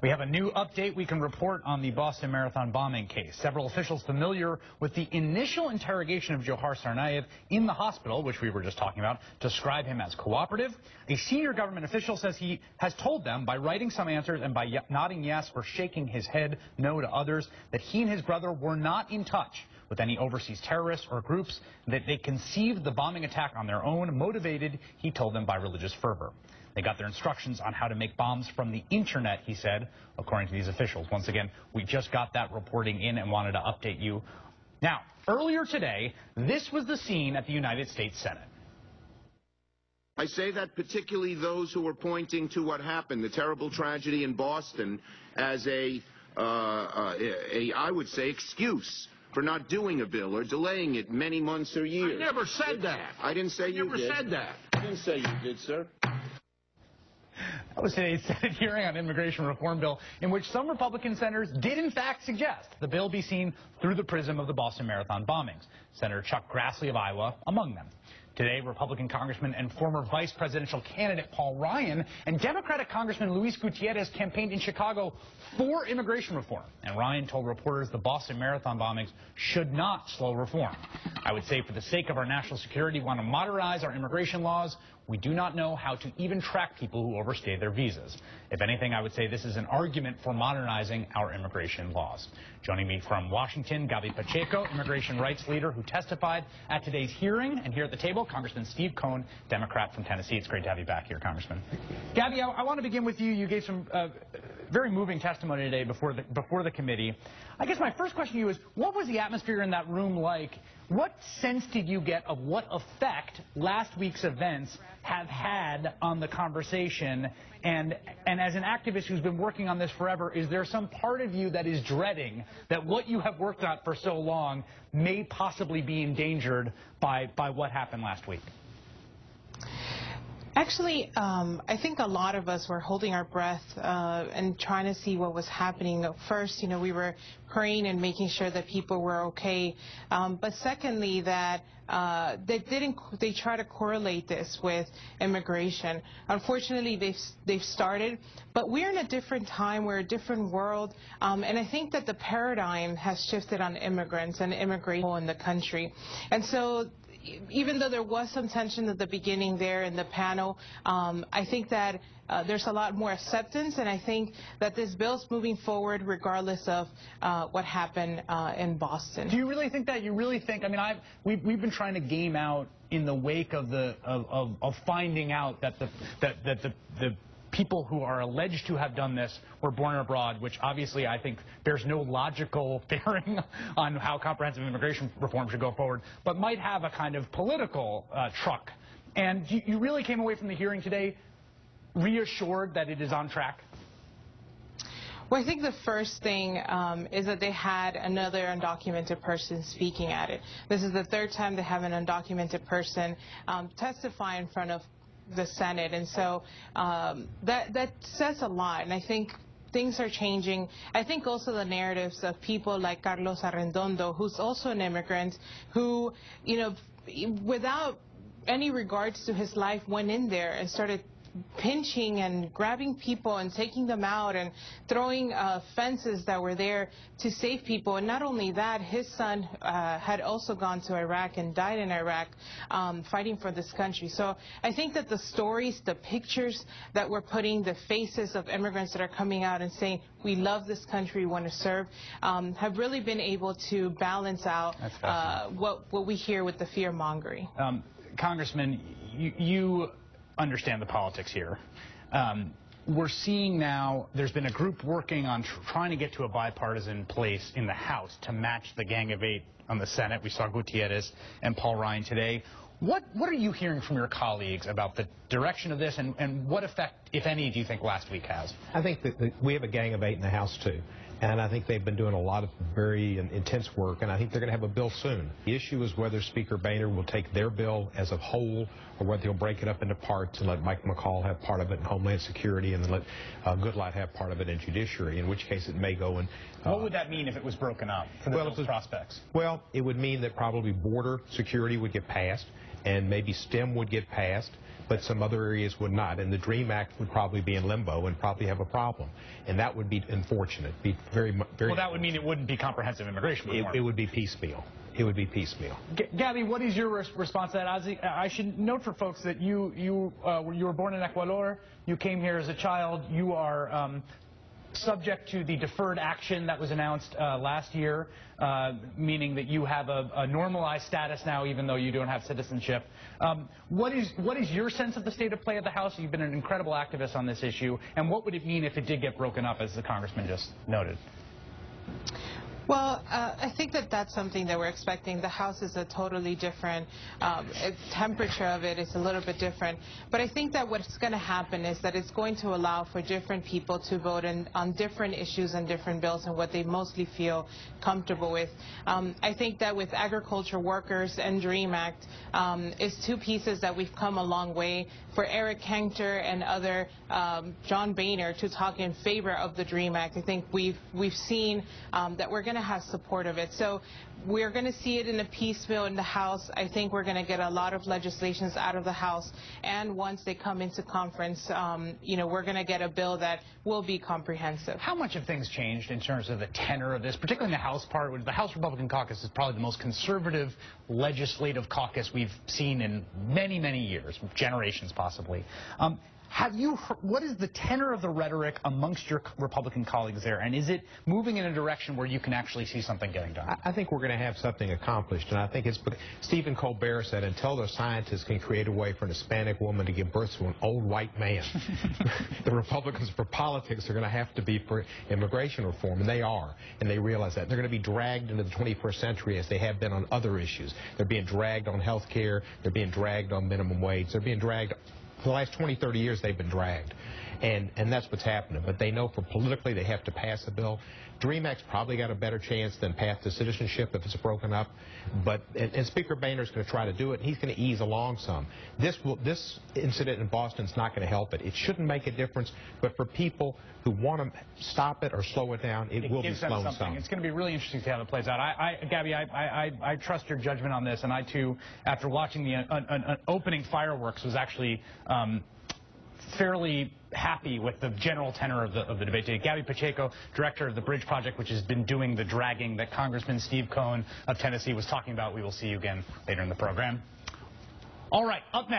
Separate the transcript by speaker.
Speaker 1: We have a new update we can report on the Boston Marathon bombing case. Several officials familiar with the initial interrogation of Johar Tsarnaev in the hospital, which we were just talking about, describe him as cooperative. A senior government official says he has told them by writing some answers and by nodding yes or shaking his head no to others that he and his brother were not in touch with any overseas terrorists or groups, that they conceived the bombing attack on their own, motivated, he told them, by religious fervor. They got their instructions on how to make bombs from the internet, he said, according to these officials. Once again, we just got that reporting in and wanted to update you. Now, earlier today, this was the scene at the United States Senate.
Speaker 2: I say that particularly those who are pointing to what happened, the terrible tragedy in Boston, as I would say, excuse for not doing a bill or delaying it many months or years.
Speaker 3: I never said that.
Speaker 2: I didn't say you did.
Speaker 3: Never said that.
Speaker 2: I didn't say you did, sir.
Speaker 1: That was today's Senate hearing on immigration reform bill, in which some Republican senators did in fact suggest the bill be seen through the prism of the Boston Marathon bombings. Senator Chuck Grassley of Iowa among them. Today, Republican Congressman and former vice presidential candidate Paul Ryan and Democratic Congressman Luis Gutierrez campaigned in Chicago for immigration reform. And Ryan told reporters the Boston Marathon bombings should not slow reform. I would say for the sake of our national security, we want to modernize our immigration laws. We do not know how to even track people who overstay their visas. If anything, I would say this is an argument for modernizing our immigration laws. Joining me from Washington, Gabby Pacheco, immigration rights leader who testified at today's hearing. And here at the table, Congressman Steve Cohen, Democrat from Tennessee. It's great to have you back here, Congressman. Gabby, I want to begin with you. You gave some very moving testimony today before the committee. I guess my first question to you is, what was the atmosphere in that room like? What sense did you get of what effect last week's events have had on the conversation? And as an activist who's been working on this forever, is there some part of you that is dreading that what you have worked on for so long may possibly be endangered by what happened last week?
Speaker 4: Actually, I think a lot of us were holding our breath and trying to see what was happening. First, we were praying and making sure that people were okay. But secondly, that they try to correlate this with immigration. Unfortunately, they've started, but we're in a different time. We're a different world. And I think that the paradigm has shifted on immigrants and immigration in the country. And so even though there was some tension at the beginning there in the panel, I think that there's a lot more acceptance, and I think that this bill's moving forward regardless of what happened in Boston.
Speaker 1: Do you really think that? You really think? I mean, we've been trying to game out in the wake of finding out that the people who are alleged to have done this were born abroad, which obviously I think bears no logical bearing on how comprehensive immigration reform should go forward, but might have a kind of political truck. And you really came away from the hearing today reassured that it is on track?
Speaker 4: Well, I think the first thing is that they had another undocumented person speaking at it. This is the third time they have an undocumented person testify in front of the Senate, and so that says a lot, and I think things are changing. I think also the narratives of people like Carlos Arredondo, who's also an immigrant, who, without any regards to his life, went in there and started pinching and grabbing people and taking them out and throwing fences that were there to save people. And not only that, his son had also gone to Iraq and died in Iraq fighting for this country. So I think that the stories, the pictures that we're putting, the faces of immigrants that are coming out and saying, we love this country, we want to serve, have really been able to balance out what we hear with the fear-mongering.
Speaker 1: Congressman, you understand the politics here. We're seeing now there's been a group working on trying to get to a bipartisan place in the House to match the Gang of Eight on the Senate. We saw Gutierrez and Paul Ryan today. What are you hearing from your colleagues about the direction of this, and what effect, if any, do you think last week has?
Speaker 5: I think that we have a Gang of Eight in the House, too. And I think they've been doing a lot of very intense work, and I think they're going to have a bill soon. The issue is whether Speaker Boehner will take their bill as a whole or whether he'll break it up into parts and let Mike McCall have part of it in Homeland Security and then let Goodlatte have part of it in Judiciary, in which case it may go in.
Speaker 1: What would that mean if it was broken up for the bill's prospects?
Speaker 5: Well, it would mean that probably border security would get passed, and maybe STEM would get passed, but some other areas would not. And the DREAM Act would probably be in limbo and probably have a problem. And that would be unfortunate. Well,
Speaker 1: that would mean it wouldn't be comprehensive immigration reform.
Speaker 5: It would be piecemeal. It would be piecemeal.
Speaker 1: Gabby, what is your response to that? I should note for folks that you were born in Ecuador. You came here as a child. You are subject to the deferred action that was announced last year, meaning that you have a normalized status now, even though you don't have citizenship. What is your sense of the state of play of the House? You've been an incredible activist on this issue, and what would it mean if it did get broken up, as the congressman just noted?
Speaker 4: Well, I think that that's something that we're expecting. The House is a totally different, temperature of it is a little bit different. But I think that what's going to happen is that it's going to allow for different people to vote on different issues and different bills and what they mostly feel comfortable with. I think that with agriculture workers and DREAM Act is two pieces that we've come a long way. For Eric Cantor and other John Boehner to talk in favor of the DREAM Act, I think we've seen that we're going to have support of it. So we're going to see it in a piecemeal in the House. I think we're going to get a lot of legislations out of the House, and once they come into conference, we're going to get a bill that will be comprehensive.
Speaker 1: How much have things changed in terms of the tenor of this, particularly in the House part? The House Republican Caucus is probably the most conservative legislative caucus we've seen in many, many years, generations possibly. What is the tenor of the rhetoric amongst your Republican colleagues there, and is it moving in a direction where you can actually see something getting done?
Speaker 5: I think we're going to have something accomplished, and I think it's Stephen Colbert said, until the scientists can create a way for an Hispanic woman to give birth to an old white man, the Republicans for politics are going to have to be for immigration reform, and they are, and they realize that. They're going to be dragged into the 21st century as they have been on other issues. They're being dragged on health care, they're being dragged on minimum wage, they're being dragged. For the last 20, 30 years, they've been dragged. And that's what's happening. But they know for politically they have to pass a bill. DREAM Act's probably got a better chance than path to citizenship if it's broken up. And Speaker Boehner's going to try to do it, and he's going to ease along some. This incident in Boston's not going to help it. It shouldn't make a difference, but for people who want to stop it or slow it down, it will be slowing some.
Speaker 1: It's going to be really interesting to see how it plays out. Gabby, I trust your judgment on this, and I, too, after watching the opening fireworks, was actually fairly happy with the general tenor of the debate today. Gabby Pacheco, director of the Bridge Project, which has been doing the dragging that Congressman Steve Cohen of Tennessee was talking about. We will see you again later in the program. All right, up next.